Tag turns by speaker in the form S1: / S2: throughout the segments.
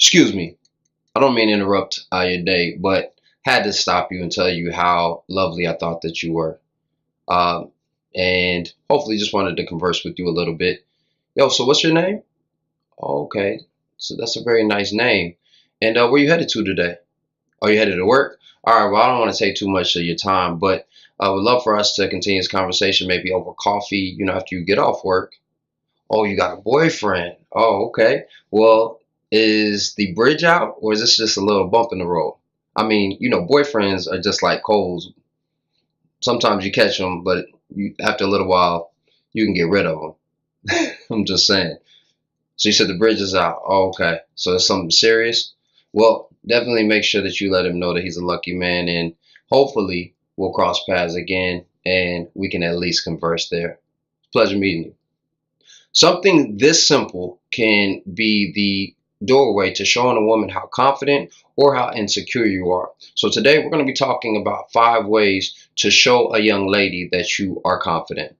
S1: Excuse me. I don't mean to interrupt your day, but had to stop you and tell you how lovely I thought that you were. Um, and hopefully just wanted to converse with you a little bit. Yo, so what's your name? Okay. So that's a very nice name. And where you headed to today? Are you headed to work? All right, well, I don't want to take too much of your time, but I would love for us to continue this conversation maybe over coffee, after you get off work. Oh, you got a boyfriend. Oh, okay. Well, is the bridge out or is this just a little bump in the road? I mean, boyfriends are just like coals. Sometimes you catch them, but after a little while, you can get rid of them. I'm just saying. So you said the bridge is out. Oh, okay. So it's something serious? Well, definitely make sure that you let him know that he's a lucky man and hopefully we'll cross paths again and we can at least converse there. Pleasure meeting you. Something this simple can be the doorway to showing a woman how confident or how insecure you are. So today we're going to be talking about 5 ways to show a young lady that you are confident.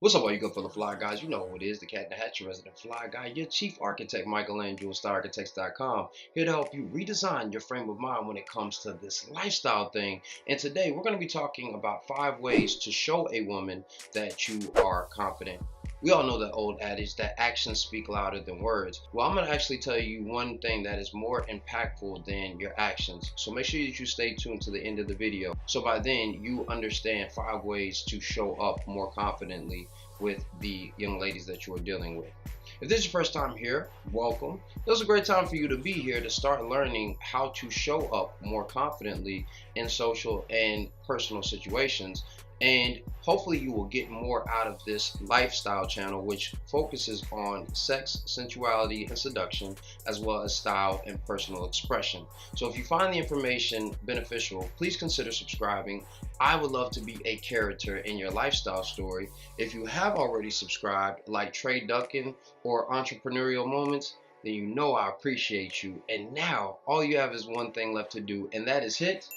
S1: What's up, all you good for the fly guys? You know who it is, the cat in the hat, your resident fly guy, your chief architect, Michelangelo, StarArchitects.com, here to help you redesign your frame of mind when it comes to this lifestyle thing. And today we're going to be talking about 5 ways to show a woman that you are confident. We all know the old adage that actions speak louder than words. Well, I'm going to actually tell you one thing that is more impactful than your actions. So make sure that you stay tuned to the end of the video. So by then you understand 5 ways to show up more confidently with the young ladies that you are dealing with. If this is your first time here, welcome. It was a great time for you to be here to start learning how to show up more confidently in social and personal situations. And hopefully you will get more out of this lifestyle channel, which focuses on sex, sensuality, and seduction, as well as style and personal expression. So if you find the information beneficial, please consider subscribing. I would love to be a character in your lifestyle story. If you have already subscribed, like Trey Duncan or Entrepreneurial Moments, then you know I appreciate you. And now all you have is one thing left to do, and that is hit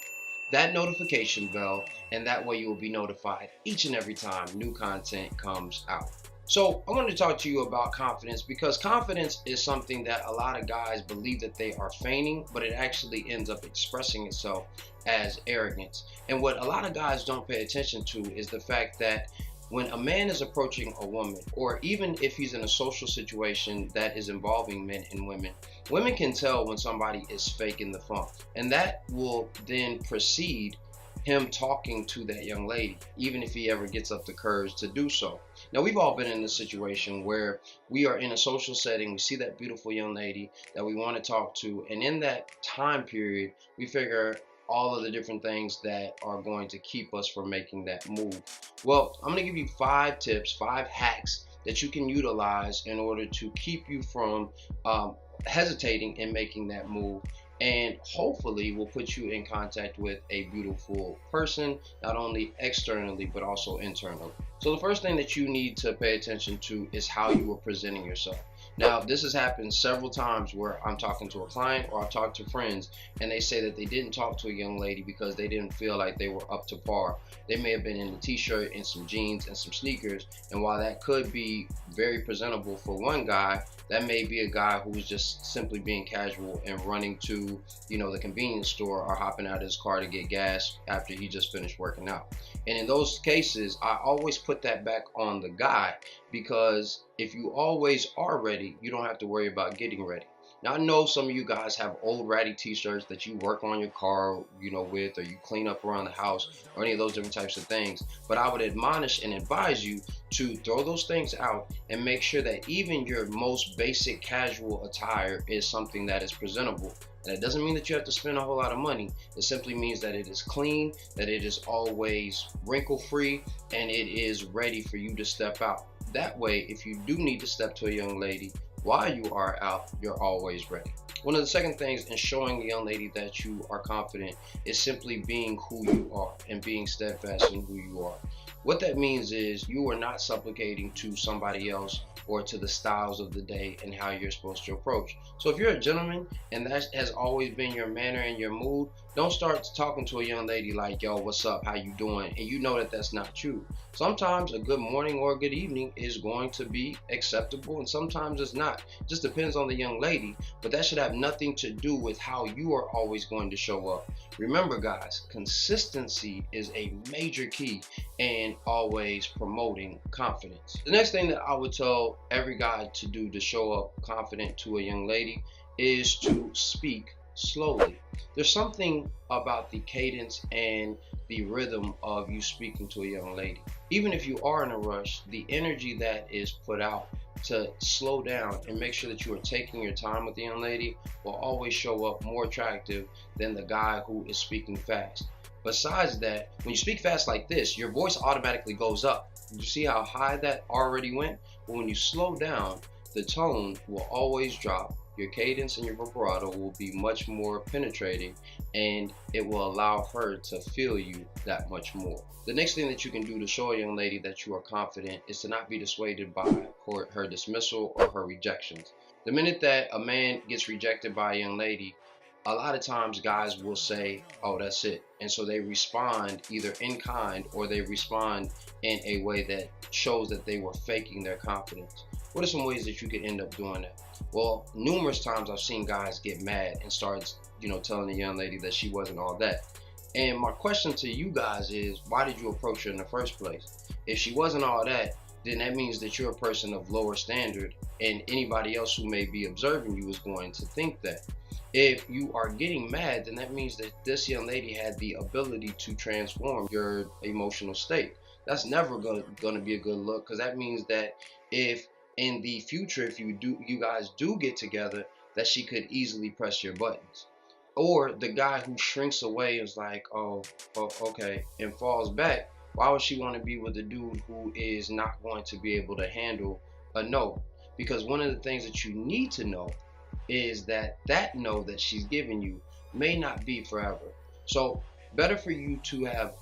S1: that notification bell, and that way you will be notified each and every time new content comes out. So I want to talk to you about confidence, because confidence is something that a lot of guys believe that they are feigning, but it actually ends up expressing itself as arrogance. And what a lot of guys don't pay attention to is the fact that when a man is approaching a woman, or even if he's in a social situation that is involving men and women, women can tell when somebody is faking the funk. And that will then precede him talking to that young lady, even if he ever gets up the courage to do so. Now, we've all been in this situation where we are in a social setting, we see that beautiful young lady that we want to talk to, and in that time period, we figure all of the different things that are going to keep us from making that move. Well, I'm going to give you 5 tips, 5 hacks that you can utilize in order to keep you from hesitating in making that move, and hopefully will put you in contact with a beautiful person, not only externally but also internally. So the first thing that you need to pay attention to is how you are presenting yourself. Now, this has happened several times where I'm talking to a client or I've talked to friends and they say that they didn't talk to a young lady because they didn't feel like they were up to par. They may have been in a t-shirt and some jeans and some sneakers, and while that could be very presentable for one guy, that may be a guy who's just simply being casual and running to, the convenience store or hopping out of his car to get gas after he just finished working out. And in those cases, I always put that back on the guy, because if you always are ready, you don't have to worry about getting ready. Now, I know some of you guys have old ratty t-shirts that you work on your car, with, or you clean up around the house, or any of those different types of things. But I would admonish and advise you to throw those things out and make sure that even your most basic casual attire is something that is presentable. And it doesn't mean that you have to spend a whole lot of money. It simply means that it is clean, that it is always wrinkle-free, and it is ready for you to step out. That way, if you do need to step to a young lady, while you are out, you're always ready. One of the second things in showing a young lady that you are confident is simply being who you are and being steadfast in who you are. What that means is you are not supplicating to somebody else or to the styles of the day and how you're supposed to approach. So if you're a gentleman and that has always been your manner and your mood, don't start talking to a young lady like, yo, what's up, how you doing? And you know that that's not you. Sometimes a good morning or a good evening is going to be acceptable and sometimes it's not. It just depends on the young lady, but that should have nothing to do with how you are always going to show up. Remember guys, consistency is a major key and always promoting confidence. The next thing that I would tell every guy to do to show up confident to a young lady is to speak slowly. There's something about the cadence and the rhythm of you speaking to a young lady. Even if you are in a rush, the energy that is put out to slow down and make sure that you are taking your time with the young lady will always show up more attractive than the guy who is speaking fast. Besides that, when you speak fast like this, your voice automatically goes up. You see how high that already went? But when you slow down, the tone will always drop. Your cadence and your vibrato will be much more penetrating and it will allow her to feel you that much more. The next thing that you can do to show a young lady that you are confident is to not be dissuaded by her dismissal or her rejections. The minute that a man gets rejected by a young lady, a lot of times guys will say, oh, that's it. And so they respond either in kind or they respond in a way that shows that they were faking their confidence. What are some ways that you could end up doing that? Well, numerous times I've seen guys get mad and start, telling the young lady that she wasn't all that. And my question to you guys is, why did you approach her in the first place? If she wasn't all that, then that means that you're a person of lower standard and anybody else who may be observing you is going to think that. If you are getting mad, then that means that this young lady had the ability to transform your emotional state. That's never going to be a good look, because that means that if in the future, if you guys do get together, that she could easily press your buttons. Or the guy who shrinks away is like, oh, okay, and falls back. Why would she want to be with a dude who is not going to be able to handle a no? Because one of the things that you need to know is that no that she's giving you may not be forever. So better for you to have,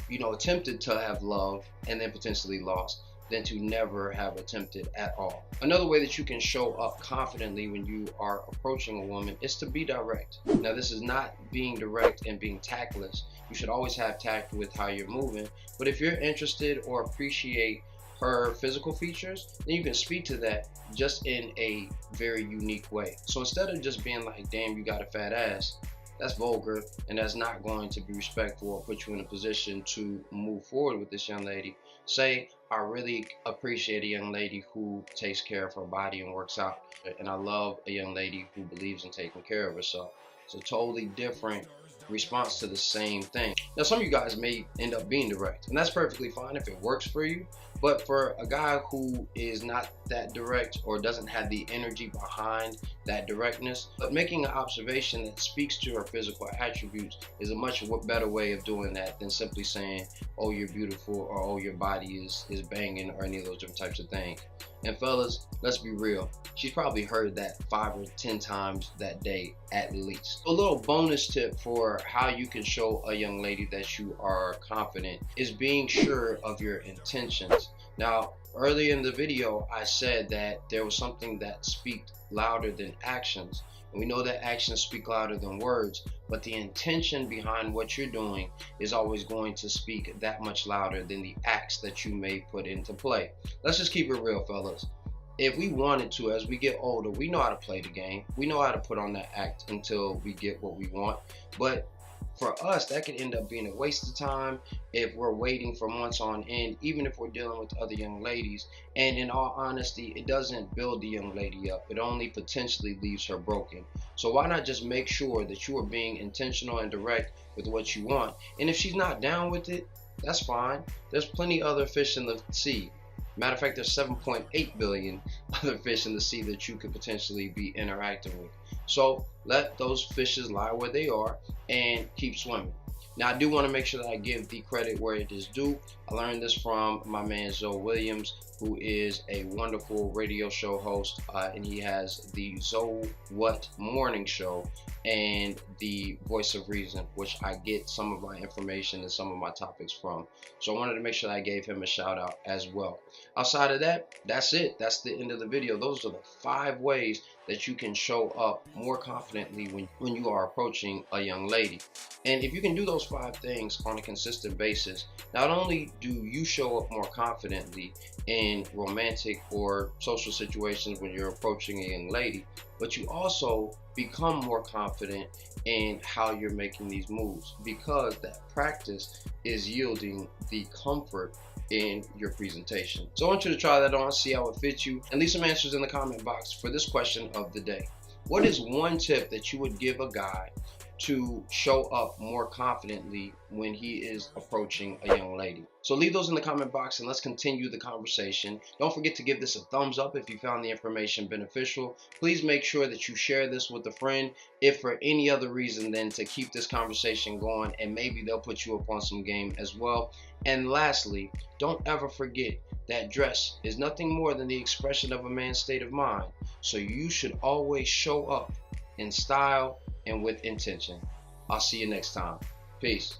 S1: attempted to have love and then potentially lost than to never have attempted at all. Another way that you can show up confidently when you are approaching a woman is to be direct. Now, this is not being direct and being tactless. You should always have tact with how you're moving. But if you're interested or appreciate her physical features, then you can speak to that just in a very unique way. So instead of just being like, damn, you got a fat ass, that's vulgar and that's not going to be respectful or put you in a position to move forward with this young lady. Say, I really appreciate a young lady who takes care of her body and works out, and I love a young lady who believes in taking care of herself. It's a totally different response to the same thing. Now, some of you guys may end up being direct, and that's perfectly fine if it works for you. But for a guy who is not that direct or doesn't have the energy behind that directness, but making an observation that speaks to her physical attributes is a much better way of doing that than simply saying, oh, you're beautiful, or oh, your body is banging, or any of those different types of things. And fellas, let's be real. She's probably heard that 5 or 10 times that day at least. A little bonus tip for how you can show a young lady that you are confident is being sure of your intentions. Now, earlier in the video, I said that there was something that speaks louder than actions. And we know that actions speak louder than words, but the intention behind what you're doing is always going to speak that much louder than the acts that you may put into play. Let's just keep it real, fellas. If we wanted to, as we get older, we know how to play the game. We know how to put on that act until we get what we want. But for us, that could end up being a waste of time if we're waiting for months on end, even if we're dealing with other young ladies. And in all honesty, it doesn't build the young lady up. It only potentially leaves her broken. So why not just make sure that you are being intentional and direct with what you want? And if she's not down with it, that's fine. There's plenty other fish in the sea. Matter of fact, there's 7.8 billion other fish in the sea that you could potentially be interacting with. So let those fishes lie where they are and keep swimming. Now, I do want to make sure that I give the credit where it is due. I learned this from my man Zoe Williams, who is a wonderful radio show host, and he has the Zoe What Morning Show and the Voice of Reason, which I get some of my information and some of my topics from. So I wanted to make sure that I gave him a shout out as well. Outside of that, that's it. That's the end of the video. Those are the 5 ways that you can show up more confidently when you are approaching a young lady. And if you can do those 5 things on a consistent basis, not only do you show up more confidently in romantic or social situations when you're approaching a young lady, but you also become more confident in how you're making these moves, because that practice is yielding the comfort in your presentation. So I want you to try that on, see how it fits you, and leave some answers in the comment box for this question of the day. What is one tip that you would give a guy to show up more confidently when he is approaching a young lady? So leave those in the comment box and let's continue the conversation. Don't forget to give this a thumbs up if you found the information beneficial. Please make sure that you share this with a friend, if for any other reason than to keep this conversation going, and maybe they'll put you up on some game as well. And lastly, don't ever forget that dress is nothing more than the expression of a man's state of mind. So you should always show up in style and with intention. I'll see you next time. Peace.